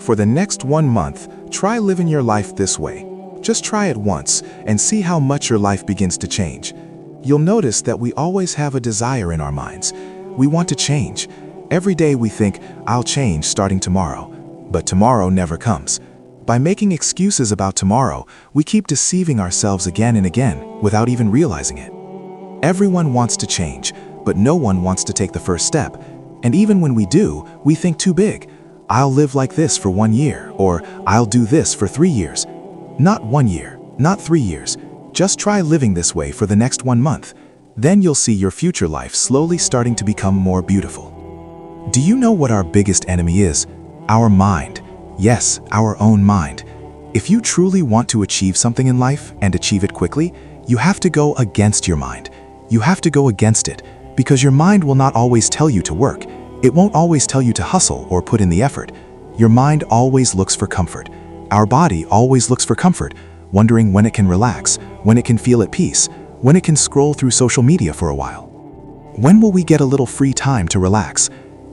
For the next 1 month, try living your life this way. Just try it once and see how much your life begins to change. You'll notice that we always have a desire in our minds. We want to change. Every day we think, I'll change starting tomorrow. But tomorrow never comes. By making excuses about tomorrow, we keep deceiving ourselves again and again without even realizing it. Everyone wants to change, but no one wants to take the first step. And even when we do, we think too big. I'll live like this for 1 year, or I'll do this for 3 years. Not 1 year, not 3 years. Just try living this way for the next 1 month. Then you'll see your future life slowly starting to become more beautiful. Do you know what our biggest enemy is? Our mind. Yes, our own mind. If you truly want to achieve something in life and achieve it quickly, you have to go against your mind. You have to go against it, because your mind will not always tell you to work. It won't always tell you to hustle or put in the effort. Your mind always looks for comfort. Our body always looks for comfort, wondering when it can relax, when it can feel at peace, when it can scroll through social media for a while. When will we get a little free time to relax?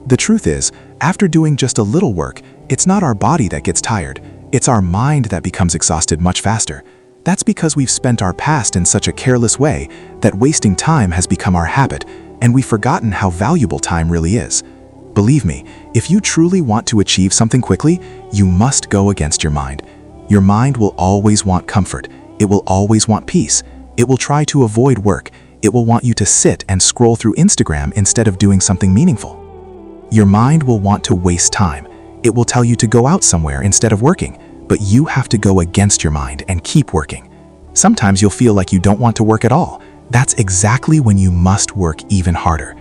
The truth is, after doing just a little work, it's not our body that gets tired. It's our mind that becomes exhausted much faster. That's because we've spent our past in such a careless way that wasting time has become our habit, and we've forgotten how valuable time really is. Believe me, if you truly want to achieve something quickly, you must go against your mind. Your mind will always want comfort. It will always want peace. It will try to avoid work. It will want you to sit and scroll through Instagram instead of doing something meaningful. Your mind will want to waste time. It will tell you to go out somewhere instead of working, but you have to go against your mind and keep working. Sometimes you'll feel like you don't want to work at all. That's exactly when you must work even harder.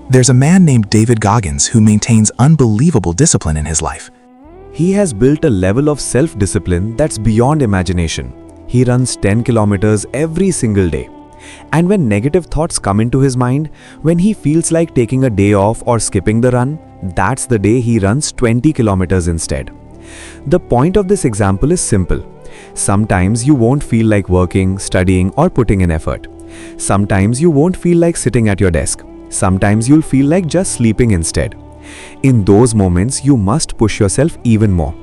There's a man named David Goggins who maintains unbelievable discipline in his life. He has built a level of self-discipline that's beyond imagination. He runs 10 kilometers every single day. And when negative thoughts come into his mind, when he feels like taking a day off or skipping the run, that's the day he runs 20 kilometers instead. The point of this example is simple. Sometimes you won't feel like working, studying, or putting in effort. Sometimes you won't feel like sitting at your desk. Sometimes you'll feel like just sleeping instead. In those moments, you must push yourself even more.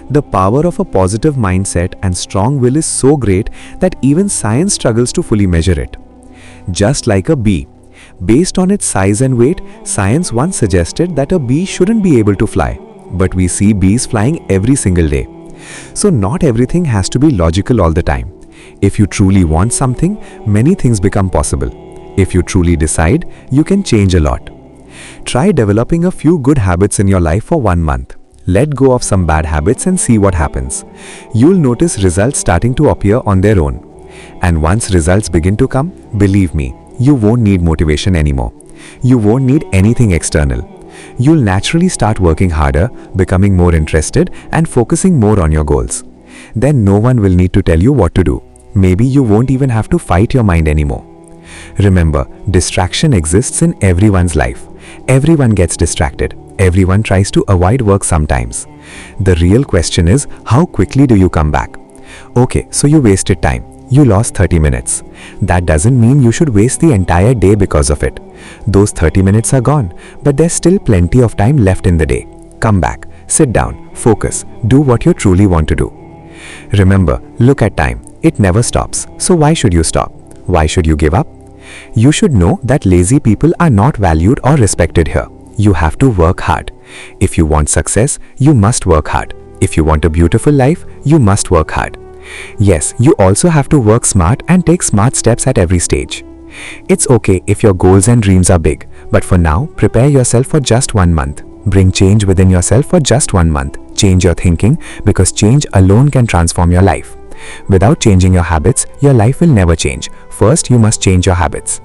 The power of a positive mindset and strong will is so great that even science struggles to fully measure it. Just like a bee. Based on its size and weight, science once suggested that a bee shouldn't be able to fly. But we see bees flying every single day. So not everything has to be logical all the time. If you truly want something, many things become possible. If you truly decide, you can change a lot. Try developing a few good habits in your life for 1 month. Let go of some bad habits and see what happens. You'll notice results starting to appear on their own. And once results begin to come, believe me, you won't need motivation anymore. You won't need anything external. You'll naturally start working harder, becoming more interested, and focusing more on your goals. Then no one will need to tell you what to do. Maybe you won't even have to fight your mind anymore. Remember, distraction exists in everyone's life. Everyone gets distracted. Everyone tries to avoid work sometimes. The real question is, how quickly do you come back? Okay, so you wasted time. You lost 30 minutes. That doesn't mean you should waste the entire day because of it. Those 30 minutes are gone, but there's still plenty of time left in the day. Come back, sit down, focus, do what you truly want to do. Remember, look at time. It never stops. So why should you stop? Why should you give up? You should know that lazy people are not valued or respected here. You have to work hard. If you want success, you must work hard. If you want a beautiful life, you must work hard. Yes, you also have to work smart and take smart steps at every stage. It's okay if your goals and dreams are big, but for now, prepare yourself for just 1 month. Bring change within yourself for just 1 month. Change your thinking, because change alone can transform your life. Without changing your habits, your life will never change. First, you must change your habits.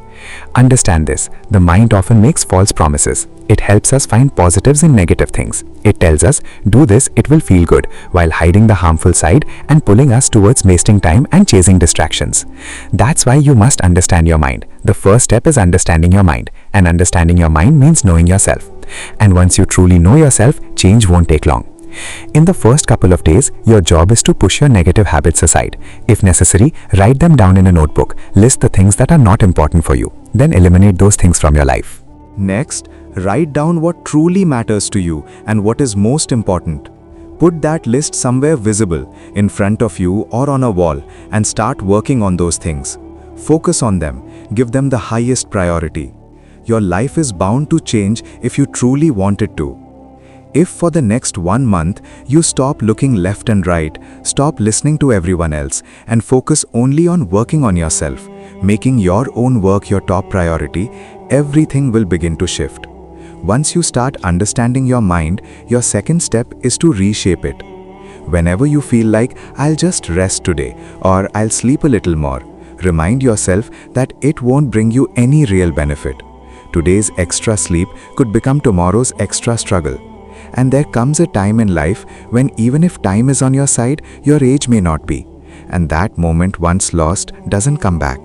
Understand this, the mind often makes false promises. It helps us find positives in negative things. It tells us, do this, it will feel good, while hiding the harmful side and pulling us towards wasting time and chasing distractions. That's why you must understand your mind. The first step is understanding your mind, and understanding your mind means knowing yourself. And once you truly know yourself, change won't take long. In the first couple of days, your job is to push your negative habits aside. If necessary, write them down in a notebook. List the things that are not important for you. Then eliminate those things from your life. Next, write down what truly matters to you and what is most important. Put that list somewhere visible, in front of you or on a wall, and start working on those things. Focus on them. Give them the highest priority. Your life is bound to change if you truly want it to. If for the next 1 month you stop looking left and right, stop listening to everyone else, and focus only on working on yourself, making your own work your top priority, everything will begin to shift. Once you start understanding your mind, your second step is to reshape it. Whenever you feel like, I'll just rest today, or I'll sleep a little more, remind yourself that it won't bring you any real benefit. Today's extra sleep could become tomorrow's extra struggle. And there comes a time in life when even if time is on your side, your age may not be. And that moment once lost doesn't come back.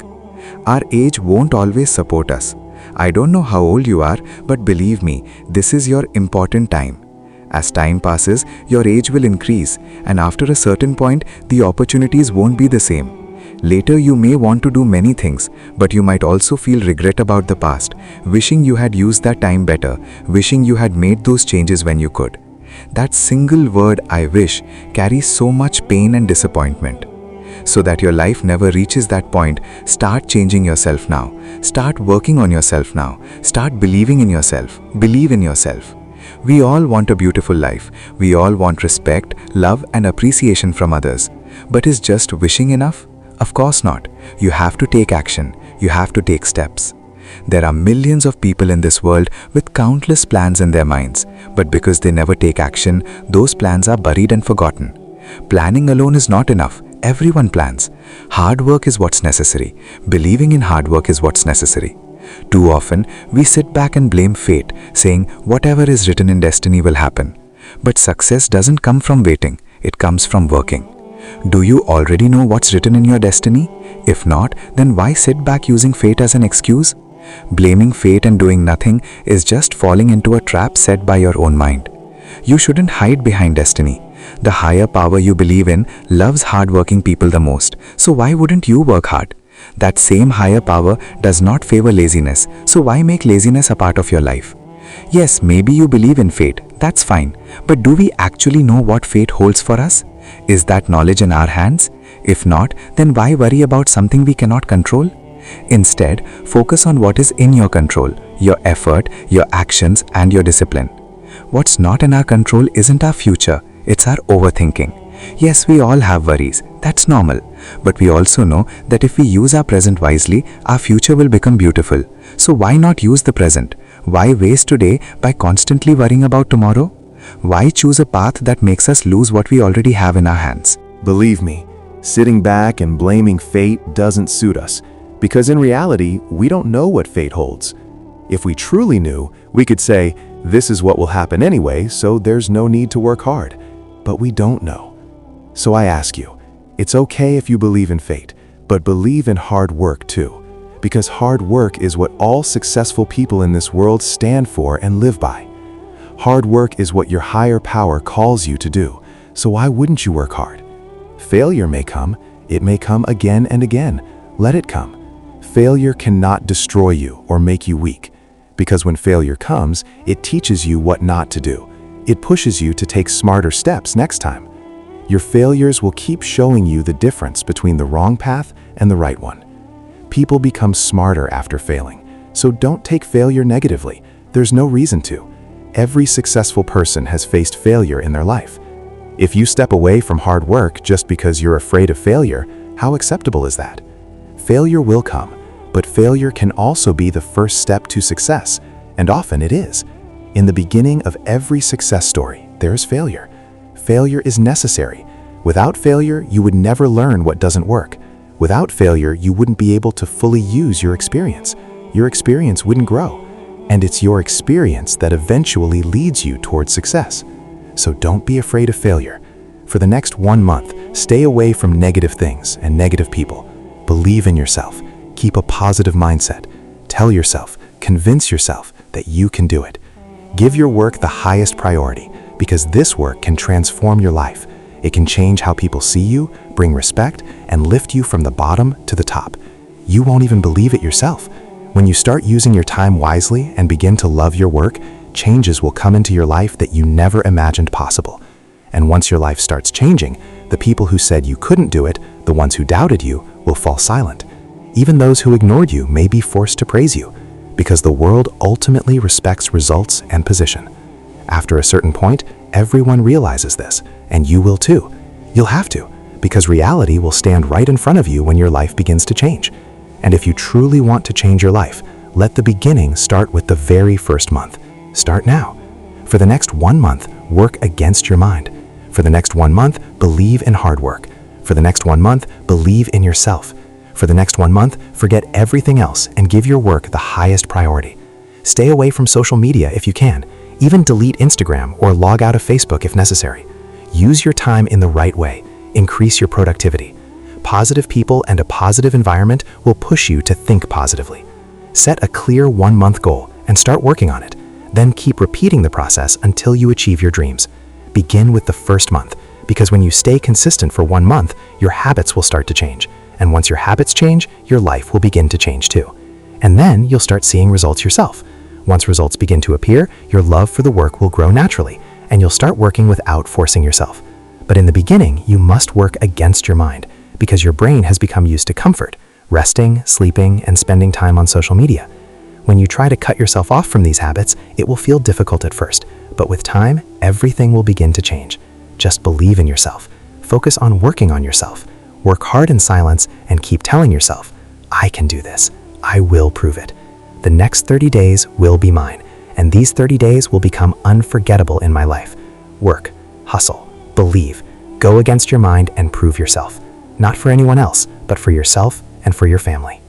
Our age won't always support us. I don't know how old you are, but believe me, this is your important time. As time passes, your age will increase, and after a certain point, the opportunities won't be the same. Later you may want to do many things, but you might also feel regret about the past, wishing you had used that time better, wishing you had made those changes when you could. That single word, I wish, carries so much pain and disappointment. So that your life never reaches that point, start changing yourself now. Start working on yourself now. Start believing in yourself. Believe in yourself. We all want a beautiful life. We all want respect, love, and appreciation from others. But is just wishing enough? Of course not. You have to take action. You have to take steps. There are millions of people in this world with countless plans in their minds, but because they never take action, those plans are buried and forgotten. Planning alone is not enough. Everyone plans. Hard work is what's necessary. Believing in hard work is what's necessary. Too often, we sit back and blame fate, saying whatever is written in destiny will happen. But success doesn't come from waiting. It comes from working. Do you already know what's written in your destiny? If not, then why sit back using fate as an excuse? Blaming fate and doing nothing is just falling into a trap set by your own mind. You shouldn't hide behind destiny. The higher power you believe in loves hardworking people the most, so why wouldn't you work hard? That same higher power does not favor laziness, so why make laziness a part of your life? Yes, maybe you believe in fate, that's fine, but do we actually know what fate holds for us? Is that knowledge in our hands? If not, then why worry about something we cannot control? Instead, focus on what is in your control, your effort, your actions, and your discipline. What's not in our control isn't our future. It's our overthinking. Yes, we all have worries. That's normal. But we also know that if we use our present wisely, our future will become beautiful. So why not use the present? Why waste today by constantly worrying about tomorrow? Why choose a path that makes us lose what we already have in our hands? Believe me, sitting back and blaming fate doesn't suit us, because in reality, we don't know what fate holds. If we truly knew, we could say, this is what will happen anyway, so there's no need to work hard. But we don't know. So I ask you, it's okay if you believe in fate, but believe in hard work too, because hard work is what all successful people in this world stand for and live by. Hard work is what your higher power calls you to do, so why wouldn't you work hard? Failure may come, it may come again and again. Let it come. Failure cannot destroy you or make you weak, because when failure comes, it teaches you what not to do. It pushes you to take smarter steps next time. Your failures will keep showing you the difference between the wrong path and the right one. People become smarter after failing, so don't take failure negatively. There's no reason to. Every successful person has faced failure in their life. If you step away from hard work just because you're afraid of failure, how acceptable is that? Failure will come, but failure can also be the first step to success, and often it is. In the beginning of every success story, there is failure. Failure is necessary. Without failure, you would never learn what doesn't work. Without failure, you wouldn't be able to fully use your experience. Your experience wouldn't grow. And it's your experience that eventually leads you towards success. So don't be afraid of failure. For the next 1 month, stay away from negative things and negative people. Believe in yourself. Keep a positive mindset. Tell yourself, convince yourself that you can do it. Give your work the highest priority, because this work can transform your life. It can change how people see you, bring respect, and lift you from the bottom to the top. You won't even believe it yourself. When you start using your time wisely and begin to love your work, changes will come into your life that you never imagined possible. And once your life starts changing, the people who said you couldn't do it, the ones who doubted you, will fall silent. Even those who ignored you may be forced to praise you, because the world ultimately respects results and position. After a certain point, everyone realizes this, and you will too. You'll have to, because reality will stand right in front of you when your life begins to change. And if you truly want to change your life, let the beginning start with the very first month. Start now. For the next 1 month, work against your mind. For the next 1 month, believe in hard work. For the next 1 month, believe in yourself. For the next 1 month, forget everything else and give your work the highest priority. Stay away from social media if you can. Even delete Instagram or log out of Facebook if necessary. Use your time in the right way. Increase your productivity. Positive people and a positive environment will push you to think positively. Set a clear 1-month goal and start working on it. Then keep repeating the process until you achieve your dreams. Begin with the first month, because when you stay consistent for 1 month, your habits will start to change. And once your habits change, your life will begin to change too. And then you'll start seeing results yourself. Once results begin to appear, your love for the work will grow naturally, and you'll start working without forcing yourself. But in the beginning, you must work against your mind, because your brain has become used to comfort, resting, sleeping, and spending time on social media. When you try to cut yourself off from these habits, it will feel difficult at first, but with time, everything will begin to change. Just believe in yourself. Focus on working on yourself. Work hard in silence and keep telling yourself, I can do this. I will prove it. The next 30 days will be mine, and these 30 days will become unforgettable in my life. Work, hustle, believe, go against your mind and prove yourself. Not for anyone else, but for yourself and for your family.